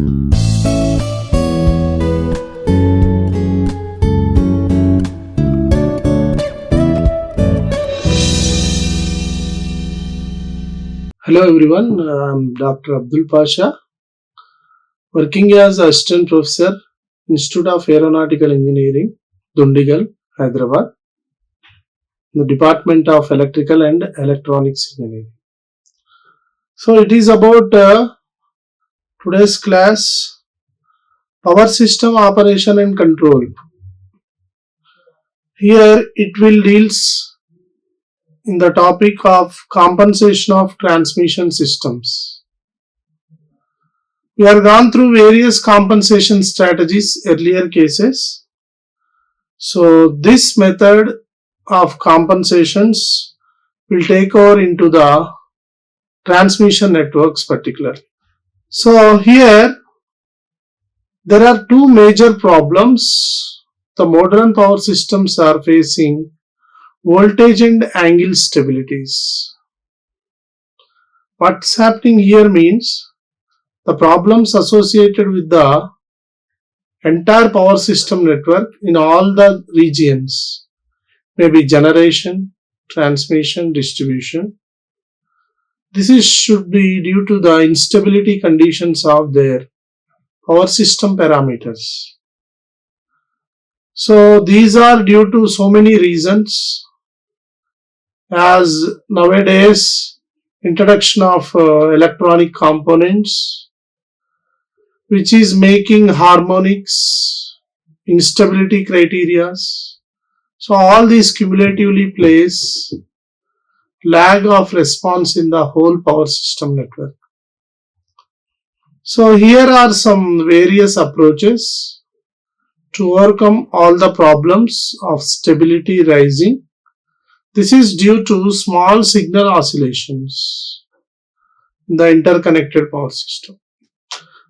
Hello everyone, I'm Dr. Abdul Pashaa, working as Assistant Professor, Institute of Aeronautical Engineering, Dundigal, Hyderabad, the Department of Electrical and Electronics Engineering. So it is about today's class, Power System Operation and Control. Here it will deals in the topic of compensation of transmission systems. We have gone through various compensation strategies earlier cases. So this method of compensations will take over into the transmission networks particularly. So here there are two major problems the modern power systems are facing: voltage and angle stabilities. What's happening here means the problems associated with the entire power system network in all the regions, maybe generation, transmission, distribution. This should be due to the instability conditions of their power system parameters. So these are due to so many reasons, as nowadays introduction of electronic components which is making harmonics, instability criteria. So all these cumulatively plays lag of response in the whole power system network. So here are some various approaches to overcome all the problems of stability rising. This is due to small signal oscillations in the interconnected power system.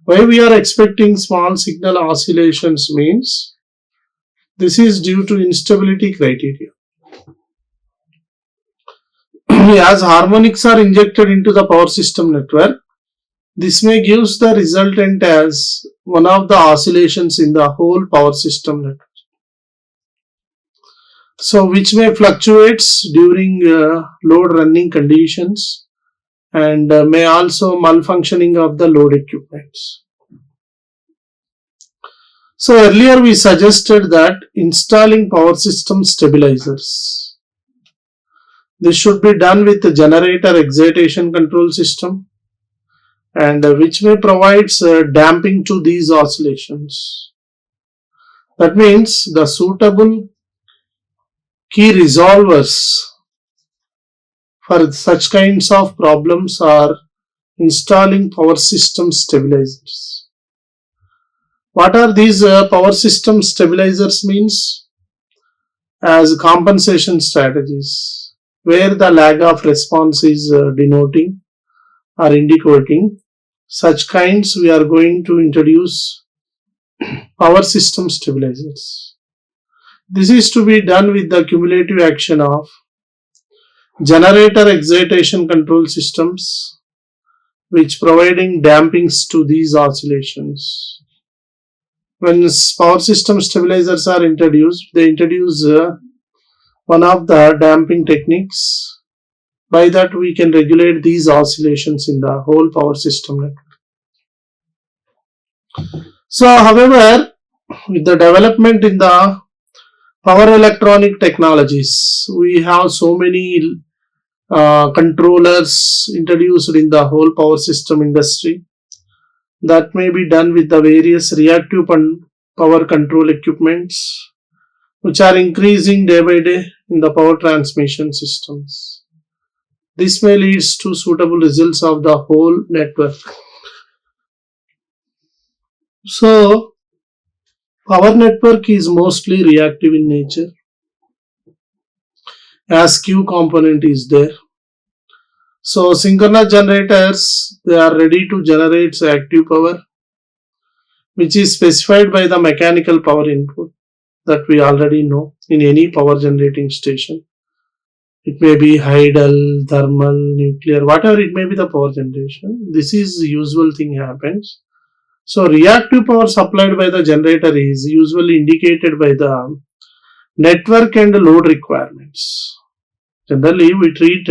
Why we are expecting small signal oscillations means this is due to instability criteria. As harmonics are injected into the power system network, this may give the resultant as one of the oscillations in the whole power system network. So which may fluctuates during load running conditions and may also malfunctioning of the load equipments. So earlier we suggested that installing power system stabilizers. This should be done with the generator excitation control system, and which may provides damping to these oscillations. That means the suitable key resolvers for such kinds of problems are installing power system stabilizers. What are these power system stabilizers means? As compensation strategies, where the lag of response is denoting or indicating, such kinds we are going to introduce power system stabilizers. This is to be done with the cumulative action of generator excitation control systems, which providing dampings to these oscillations. When power system stabilizers are introduced, they introduce one of the damping techniques. By that we can regulate these oscillations in the whole power system network. So however, with the development in the power electronic technologies, we have so many controllers introduced in the whole power system industry that may be done with the various reactive power control equipments, which are increasing day by day in the power transmission systems. This may lead to suitable results of the whole network. So power network is mostly reactive in nature, as Q component is there. So synchronous generators, they are ready to generate active power, which is specified by the mechanical power input that we already know in any power generating station. It may be hydel, thermal, nuclear, whatever it may be the power generation. This is the usual thing happens. So reactive power supplied by the generator is usually indicated by the network and load requirements. Generally, we treat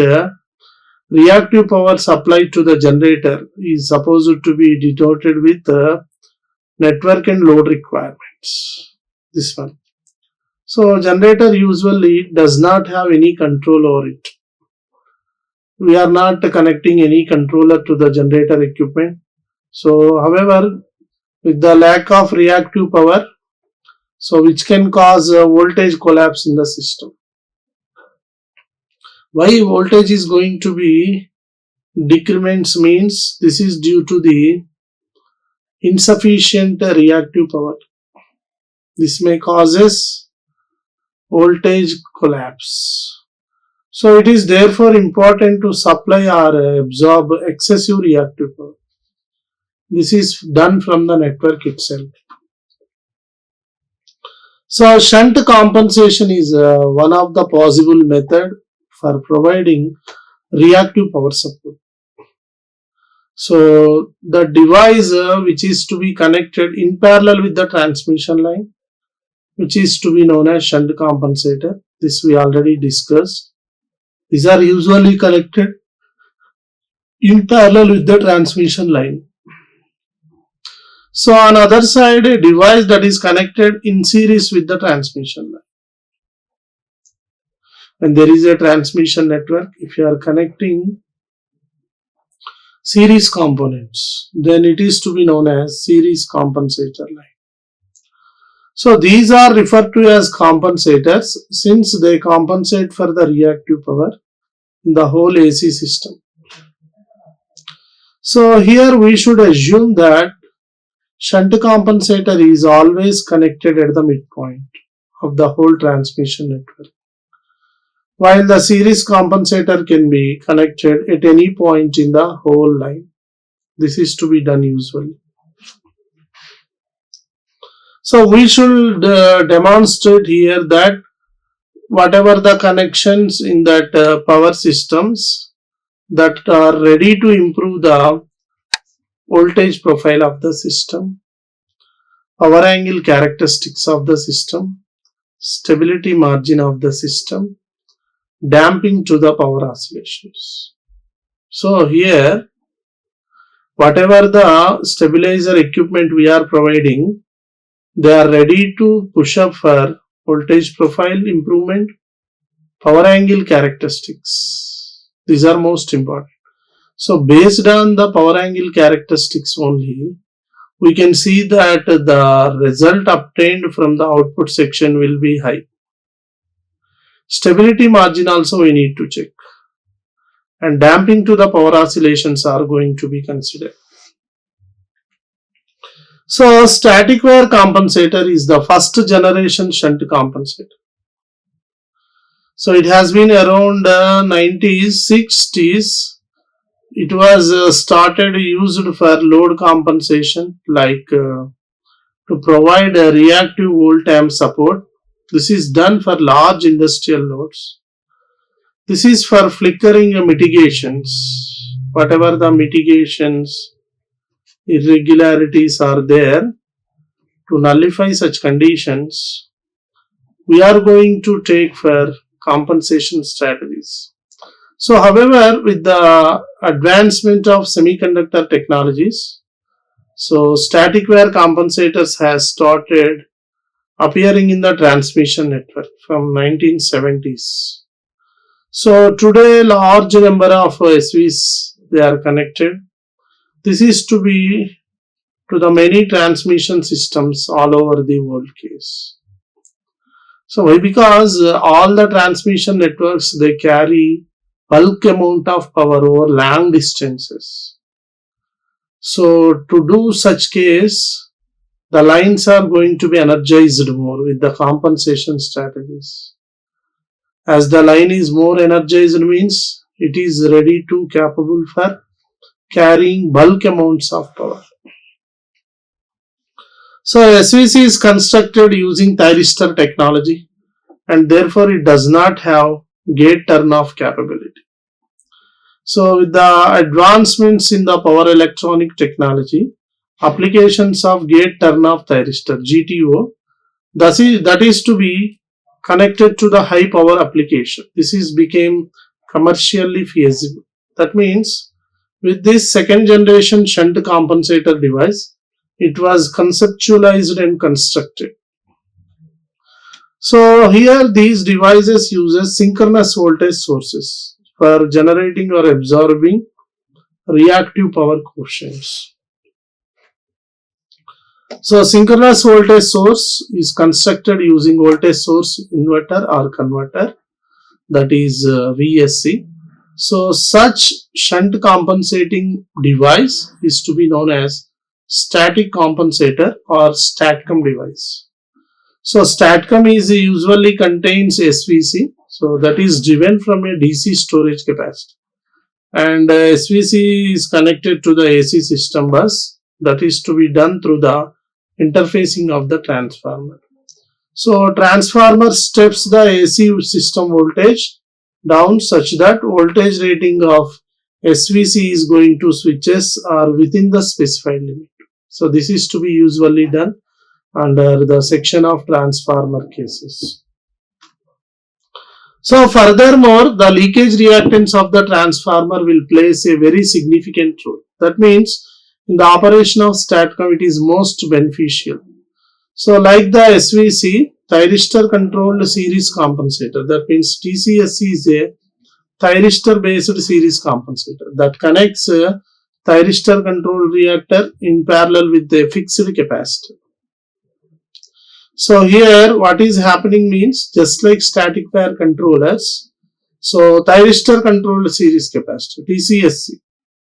reactive power supplied to the generator is supposed to be denoted with network and load requirements. This one. So generator usually does not have any control over it. We are not connecting any controller to the generator equipment. So however, with the lack of reactive power, so which can cause voltage collapse in the system. Why voltage is going to be decrements means this is due to the insufficient reactive power. This may causes voltage collapse. So it is therefore important to supply or absorb excessive reactive power. This is done from the network itself. So shunt compensation is one of the possible method for providing reactive power support. So the device which is to be connected in parallel with the transmission line, which is to be known as shunt compensator. This we already discussed. These are usually connected in parallel with the transmission line. So on other side, a device that is connected in series with the transmission line. When there is a transmission network, if you are connecting series components, then it is to be known as series compensator line. So these are referred to as compensators since they compensate for the reactive power in the whole AC system. So here we should assume that shunt compensator is always connected at the midpoint of the whole transmission network, while the series compensator can be connected at any point in the whole line. This is to be done usually. So we should demonstrate here that whatever the connections in that power systems that are ready to improve the voltage profile of the system, power angle characteristics of the system, stability margin of the system, damping to the power oscillations. So here, whatever the stabilizer equipment we are providing, they are ready to push up for voltage profile improvement, power angle characteristics. These are most important. So based on the power angle characteristics only, we can see that the result obtained from the output section will be high. Stability margin also we need to check. And damping to the power oscillations are going to be considered. So static wire compensator is the first generation shunt compensator. So it has been around 90s, 60s. It was started used for load compensation, like to provide a reactive volt amp support. This is done for large industrial loads. This is for flickering mitigations. Whatever the mitigations, irregularities are there, to nullify such conditions, we are going to take for compensation strategies. So however, with the advancement of semiconductor technologies, so static wire compensators has started appearing in the transmission network from 1970s. So today large number of SVs they are connected. This is to be to the many transmission systems all over the world case. So why? Because all the transmission networks they carry bulk amount of power over long distances. So to do such case, the lines are going to be energized more with the compensation strategies. As the line is more energized means it is ready to capable for carrying bulk amounts of power. So SVC is constructed using thyristor technology and therefore it does not have gate turn off capability. So with the advancements in the power electronic technology, applications of gate turn-off thyristor GTO. That is to be connected to the high power application. This is became commercially feasible. That means with this second generation shunt compensator device, it was conceptualized and constructed. So here these devices uses synchronous voltage sources for generating or absorbing reactive power quotients. So synchronous voltage source is constructed using voltage source inverter or converter, that is VSC. So such shunt compensating device is to be known as static compensator or STATCOM device. So STATCOM is usually contains SVC, so that is driven from a DC storage capacitor, and SVC is connected to the AC system bus, that is to be done through the interfacing of the transformer. So transformer steps the AC system voltage down such that voltage rating of SVC is going to switches are within the specified limit. So this is to be usually done under the section of transformer cases. So furthermore, the leakage reactance of the transformer will plays a very significant role. That means in the operation of STATCOM it is most beneficial. So like the SVC, thyristor controlled series compensator, that means TCSC is a thyristor based series compensator that connects a thyristor controlled reactor in parallel with a fixed capacitor. So here what is happening means, just like static pair controllers, so thyristor controlled series capacitor TCSC,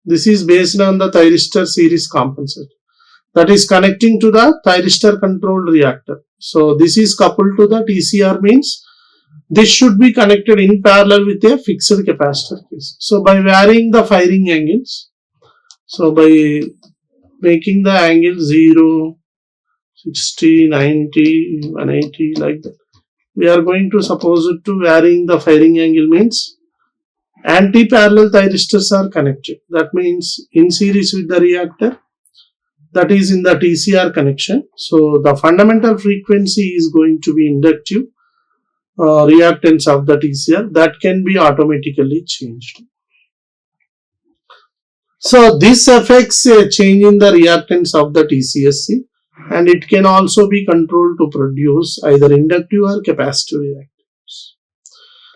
this is based on the thyristor series compensator that is connecting to the thyristor controlled reactor. So this is coupled to the TCR, means this should be connected in parallel with a fixed capacitor case. So by varying the firing angles, so by making the angle 0, 60, 90, 180 like that, we are going to suppose it to varying the firing angle, means anti-parallel thyristors are connected. That means in series with the reactor, that is in the TCR connection. So the fundamental frequency is going to be inductive reactance of the TCR that can be automatically changed. So this affects a change in the reactance of the TCSC, and it can also be controlled to produce either inductive or capacitive reactance.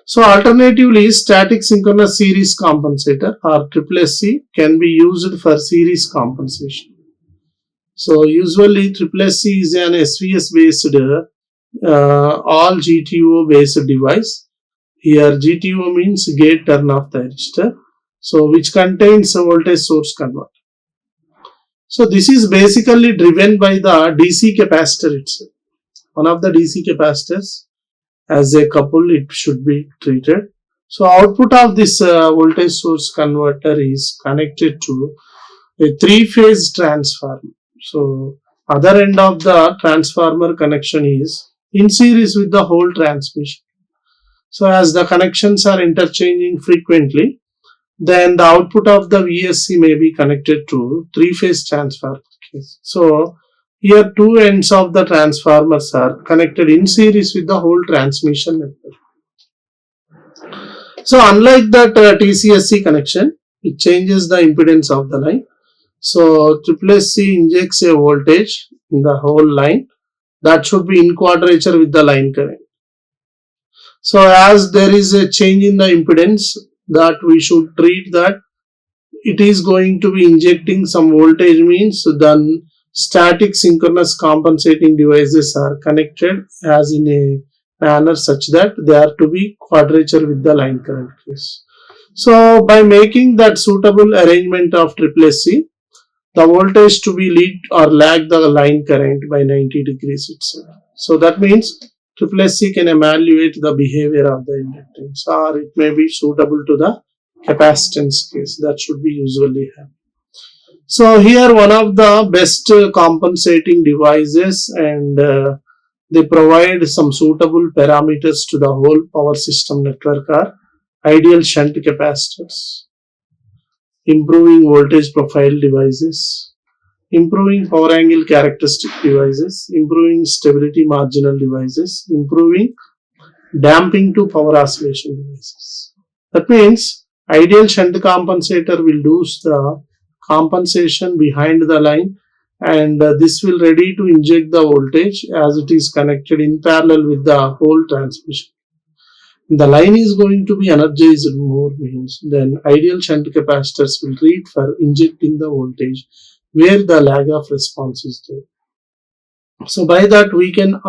So alternatively, static synchronous series compensator or SSC can be used for series compensation. So usually SSC is an SVS based all GTO based device. Here GTO means gate turn off thyristor, so which contains a voltage source converter. So this is basically driven by the DC capacitor itself. One of the DC capacitors as a couple it should be treated. So output of this voltage source converter is connected to a 3-phase transformer. So other end of the transformer connection is in series with the whole transmission. So as the connections are interchanging frequently, then the output of the VSC may be connected to 3-phase transformer case. So here two ends of the transformers are connected in series with the whole transmission network. So unlike that TCSC connection, it changes the impedance of the line. So SSC injects a voltage in the whole line that should be in quadrature with the line current. So as there is a change in the impedance, that we should treat that it is going to be injecting some voltage, means then static synchronous compensating devices are connected as in a manner such that they are to be quadrature with the line current case. So by making that suitable arrangement of SSC, the voltage to be lead or lag the line current by 90 degrees itself. So that means SSC can evaluate the behavior of the inductance, or it may be suitable to the capacitance case that should be usually have. So here one of the best compensating devices, and they provide some suitable parameters to the whole power system network, are ideal shunt capacitors, improving voltage profile devices, improving power angle characteristic devices, improving stability marginal devices, improving damping to power oscillation devices. That means ideal shunt compensator will do the compensation behind the line, and this will ready to inject the voltage as it is connected in parallel with the whole transmission. The line is going to be energized more means then ideal shunt capacitors will read for injecting the voltage where the lag of response is there. So by that we can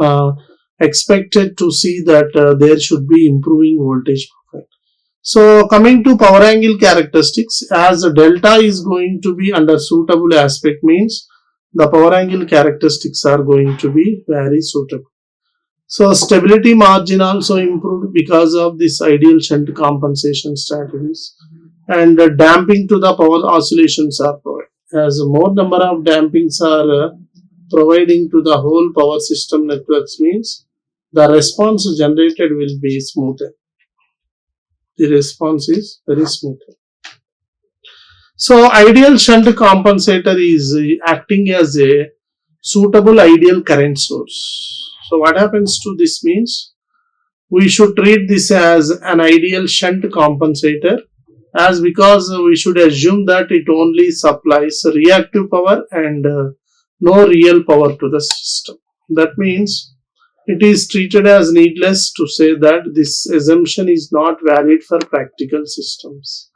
expect it to see that there should be improving voltage profile. So coming to power angle characteristics, as delta is going to be under suitable aspect means the power angle characteristics are going to be very suitable. So stability margin also improved because of this ideal shunt compensation strategies, and damping to the power oscillations are provided. As more number of dampings are providing to the whole power system networks means the response generated will be smoother. The response is very smooth. So ideal shunt compensator is acting as a suitable ideal current source. So what happens to this means we should treat this as an ideal shunt compensator, as because we should assume that it only supplies reactive power and no real power to the system. That means it is treated as needless to say that this assumption is not valid for practical systems.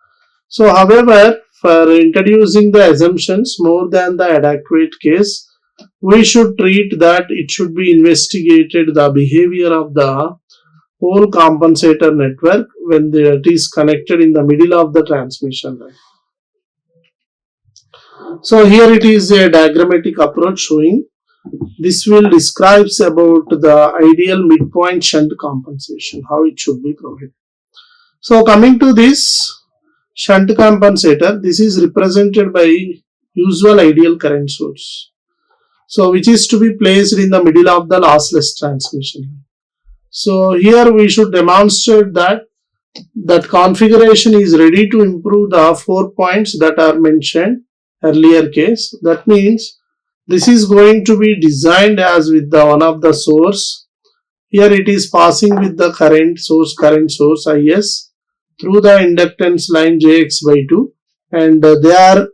So however, for introducing the assumptions more than the adequate case, we should treat that it should be investigated the behavior of the whole compensator network when it is connected in the middle of the transmission line. So here it is a diagrammatic approach showing this will describes about the ideal midpoint shunt compensation, how it should be provided. So coming to this shunt compensator, this is represented by usual ideal current source. So which is to be placed in the middle of the lossless transmission. So here we should demonstrate that configuration is ready to improve the 4 points that are mentioned earlier case. That means this is going to be designed as with the one of the source. Here it is passing with the current source IS through the inductance line Jx by 2, and they are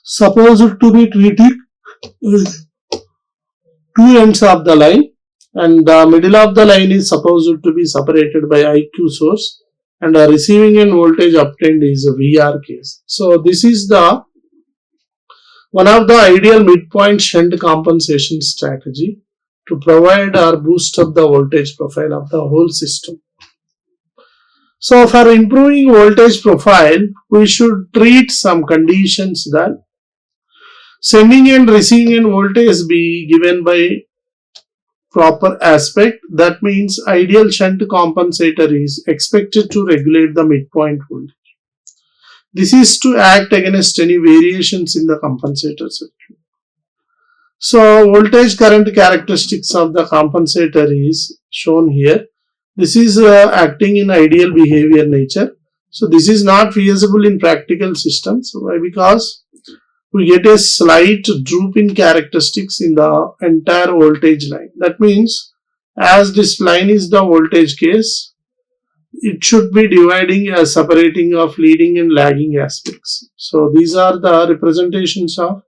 supposed to be treating two ends of the line, and the middle of the line is supposed to be separated by IQ source, and the receiving end voltage obtained is a VR case. So this is the one of the ideal midpoint shunt compensation strategy to provide or boost up the voltage profile of the whole system. So for improving voltage profile, we should treat some conditions that sending and receiving end voltage be given by proper aspect. That means ideal shunt compensator is expected to regulate the midpoint voltage. This is to act against any variations in the compensator circuit. So voltage current characteristics of the compensator is shown here. This is acting in ideal behavior nature. So this is not feasible in practical systems. Why? Because we get a slight droop in characteristics in the entire voltage line. That means as this line is the voltage case, it should be dividing as separating of leading and lagging aspects. So these are the representations of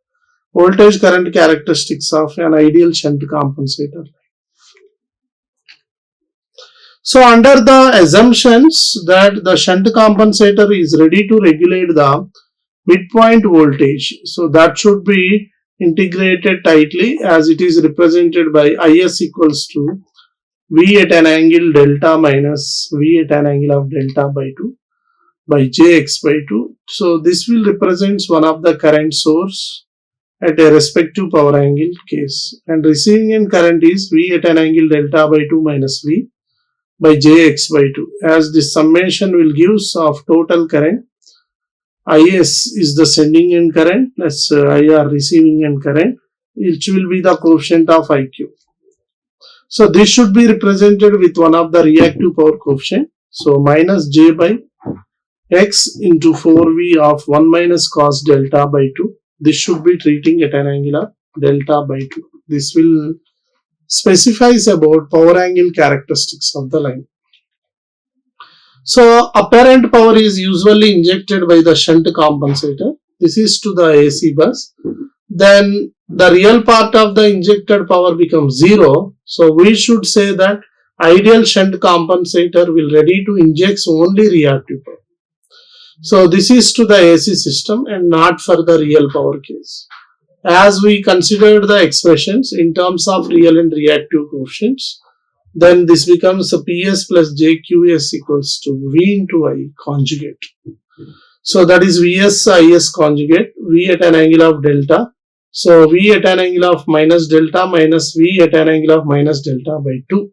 voltage current characteristics of an ideal shunt compensator. So under the assumptions that the shunt compensator is ready to regulate the midpoint voltage, so that should be integrated tightly as it is represented by IS equals to V at an angle delta minus V at an angle of delta by 2 by Jx by 2. So this will represent one of the current source at a respective power angle case, and receiving end current is V at an angle delta by 2 minus V by Jx by 2, as this summation will give of total current. Is is the sending end current, that's IR receiving end current, which will be the coefficient of IQ. So this should be represented with one of the reactive power coefficient. So minus J by X into 4V of 1 minus cos delta by 2 this should be treating at an angle of delta by 2. This will specifies about power angle characteristics of the line. So apparent power is usually injected by the shunt compensator. This is to the AC bus. Then the real part of the injected power becomes 0. So we should say that ideal shunt compensator will ready to inject only reactive power. So this is to the AC system and not for the real power case. As we considered the expressions in terms of real and reactive coefficients, then this becomes a PS plus JQS equals to V into I conjugate. So that is VS IS conjugate, V at an angle of delta. So V at an angle of minus delta minus V at an angle of minus delta by 2.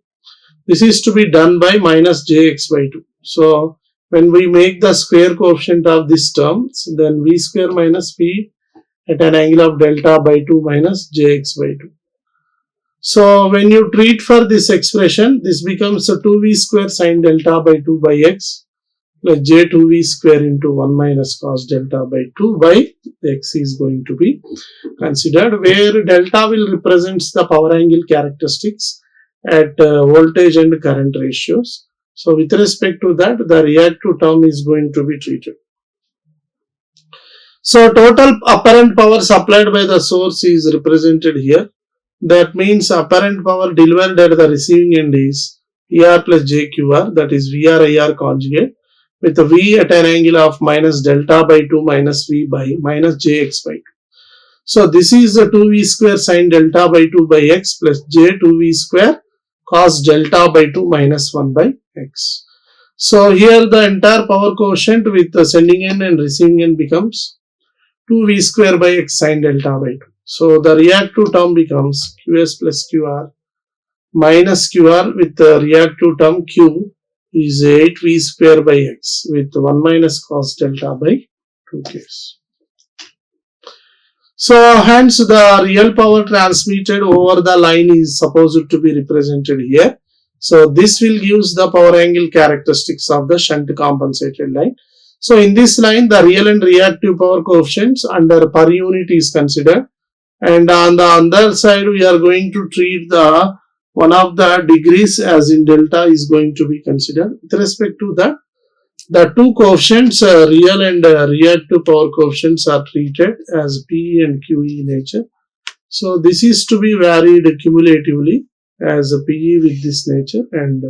This is to be done by minus JX by 2. So when we make the square coefficient of this term, then V square minus V at an angle of delta by 2 minus Jx by 2. So when you treat for this expression, this becomes a 2V square sin delta by 2 by x plus J2V square into 1 minus cos delta by 2 by x is going to be considered, where delta will represents the power angle characteristics at voltage and current ratios. So with respect to that, the reactive term is going to be treated. So total apparent power supplied by the source is represented here. That means apparent power delivered at the receiving end is ER plus JQR, that is VR IR conjugate, with V at an angle of minus delta by 2 minus V by minus Jx by 2. So this is a 2V square sin delta by 2 by x plus J2V square cos delta by 2 minus 1 by x. So here the entire power quotient with the sending end and receiving end becomes 2V square by x sin delta by 2. So the reactive term becomes Qs plus Qr minus Qr with the reactive term Q is 8V square by x with 1 minus cos delta by 2Ks. So hence the real power transmitted over the line is supposed to be represented here. So this will give the power angle characteristics of the shunt compensated line. So in this line, the real and reactive power coefficients under per unit is considered, and on the other side we are going to treat the one of the degrees as in delta is going to be considered. With respect to that, the two coefficients, real and reactive power coefficients, are treated as PE and QE nature. So this is to be varied cumulatively as a PE with this nature and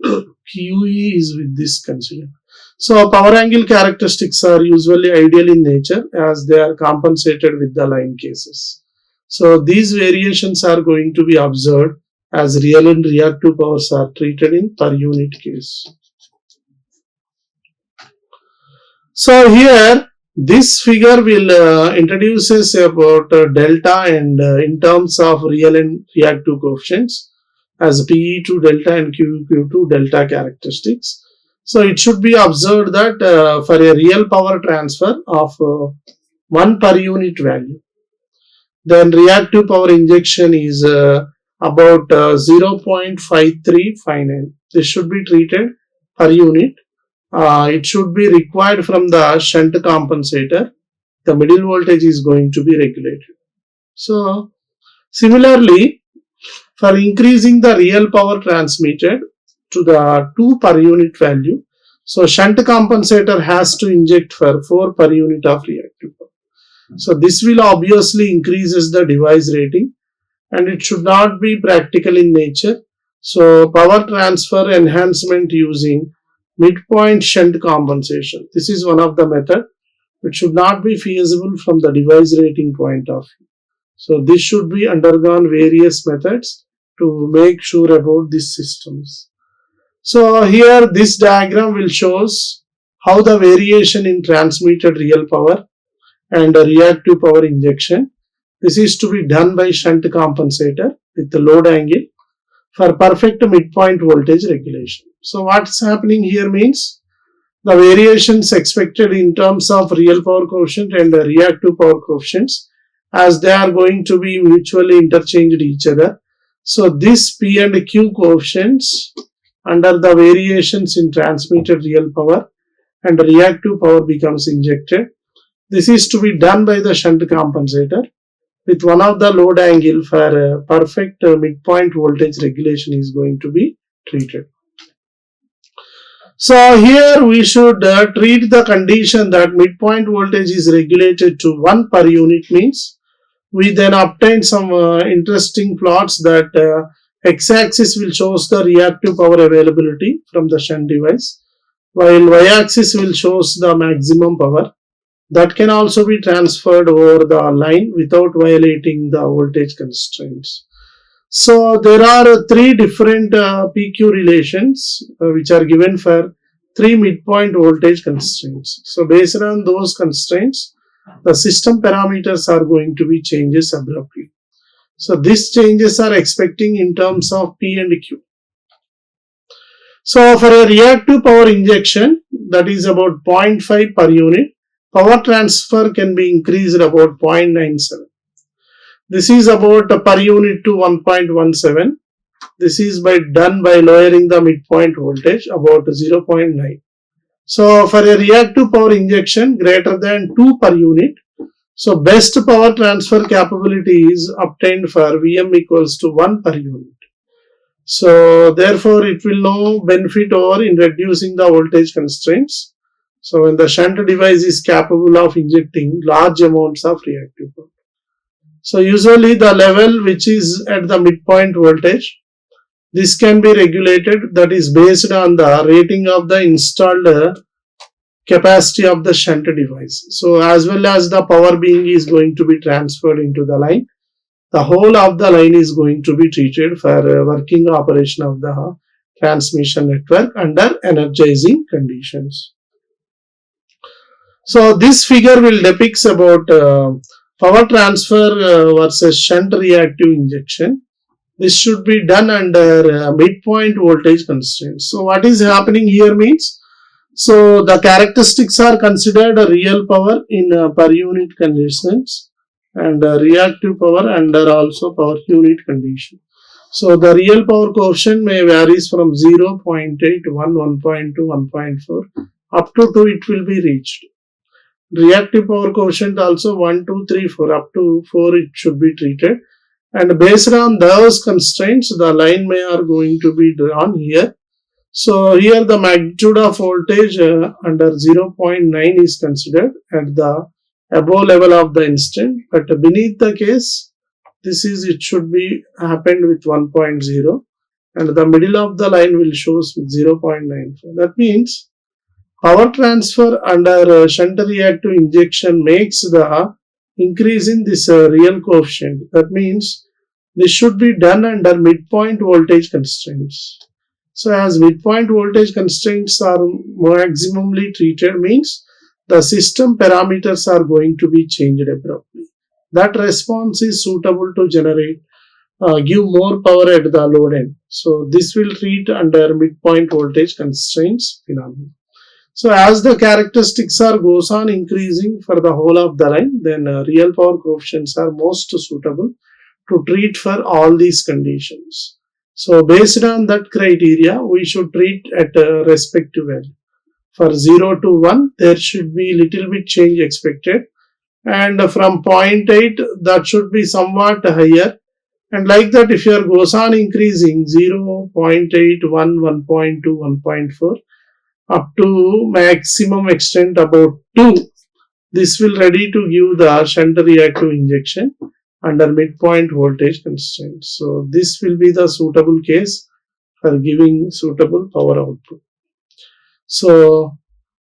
QE is with this considered. So power angle characteristics are usually ideal in nature as they are compensated with the line cases. So these variations are going to be observed as real and reactive powers are treated in per unit case. So here this figure will introduces about delta and in terms of real and reactive coefficients as PE to delta and QQ to delta characteristics. So it should be observed that for a real power transfer of 1 per unit value, then reactive power injection is about 0.5359. This should be treated per unit. It should be required from the shunt compensator. The middle voltage is going to be regulated. So similarly, for increasing the real power transmitted to the 2 per unit value, so shunt compensator has to inject for 4 per unit of reactive power. So this will obviously increases the device rating and it should not be practical in nature. So power transfer enhancement using midpoint shunt compensation. This is one of the method which should not be feasible from the device rating point of view. So this should be undergone various methods to make sure about these systems. So here this diagram will shows how the variation in transmitted real power and reactive power injection. This is to be done by shunt compensator with the load angle for perfect midpoint voltage regulation. So what's happening here means the variations expected in terms of real power coefficient and reactive power coefficients as they are going to be mutually interchanged each other. So this P and Q coefficients under the variations in transmitted real power and reactive power becomes injected. This is to be done by the shunt compensator with one of the load angle for perfect midpoint voltage regulation is going to be treated. So here we should treat the condition that midpoint voltage is regulated to 1 per unit means we then obtain some interesting plots that x-axis will shows the reactive power availability from the shunt device while y-axis will shows the maximum power that can also be transferred over the line without violating the voltage constraints. So there are three different PQ relations which are given for three midpoint voltage constraints. So based on those constraints, the system parameters are going to be changes abruptly. So these changes are expecting in terms of P and Q. So for a reactive power injection, that is about 0.5 per unit, power transfer can be increased about 0.97. This is about per unit to 1.17. This is done by lowering the midpoint voltage about 0.9. So for a reactive power injection greater than 2 per unit, so best power transfer capability is obtained for Vm equals to 1 per unit. So therefore it will no benefit over in reducing the voltage constraints. So when the shunt device is capable of injecting large amounts of reactive power. So usually the level which is at the midpoint voltage, this can be regulated, that is based on the rating of the installed capacity of the shunt device. So as well as the power being is going to be transferred into the line, the whole of the line is going to be treated for working operation of the transmission network under energizing conditions. So this figure will depicts about power transfer versus shunt reactive injection. This should be done under midpoint voltage constraints. So what is happening here means, so the characteristics are considered a real power in per unit conditions and reactive power under also per unit condition. So the real power coefficient may varies from 0, 0.8, 1, 1.2, 1.4 up to 2 it will be reached. Reactive power coefficient also 1, 2, 3, 4 up to 4 it should be treated, and based on those constraints the line may are going to be drawn here. So here the magnitude of voltage under 0.9 is considered at the above level of the instant, but beneath the case this is it should be happened with 1.0 and the middle of the line will shows with 0.95. That means power transfer under shunt reactive injection makes the increase in this real coefficient. That means this should be done under midpoint voltage constraints. So as midpoint voltage constraints are maximally treated means the system parameters are going to be changed abruptly. That response is suitable to generate give more power at the load end. So this will treat under midpoint voltage constraints phenomenon. So as the characteristics are goes on increasing for the whole of the line, then real power coefficients are most suitable to treat for all these conditions. So based on that criteria, we should treat at a respective value. For 0 to 1, there should be little bit change expected, and from 0.8 that should be somewhat higher, and like that if you are goes on increasing 0, 0.8, 1, 1.2, 1.4 up to maximum extent about 2, this will ready to give the shunt reactive injection under midpoint voltage constraints. So this will be the suitable case for giving suitable power output. So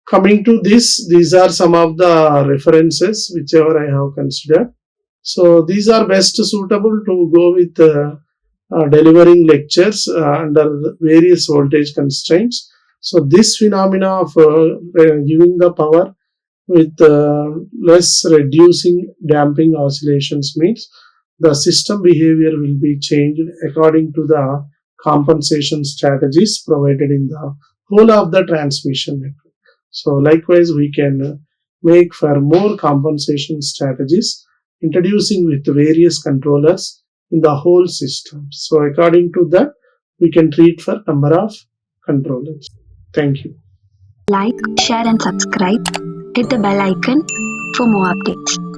coming to this, these are some of the references whichever I have considered. So these are best suitable to go with delivering lectures under various voltage constraints. So this phenomena of giving the power with less reducing damping oscillations means the system behavior will be changed according to the compensation strategies provided in the whole of the transmission network. So likewise we can make for more compensation strategies introducing with various controllers in the whole system. So according to that we can treat for number of controllers. Thank you. Like, share and subscribe. Hit the bell icon for more updates.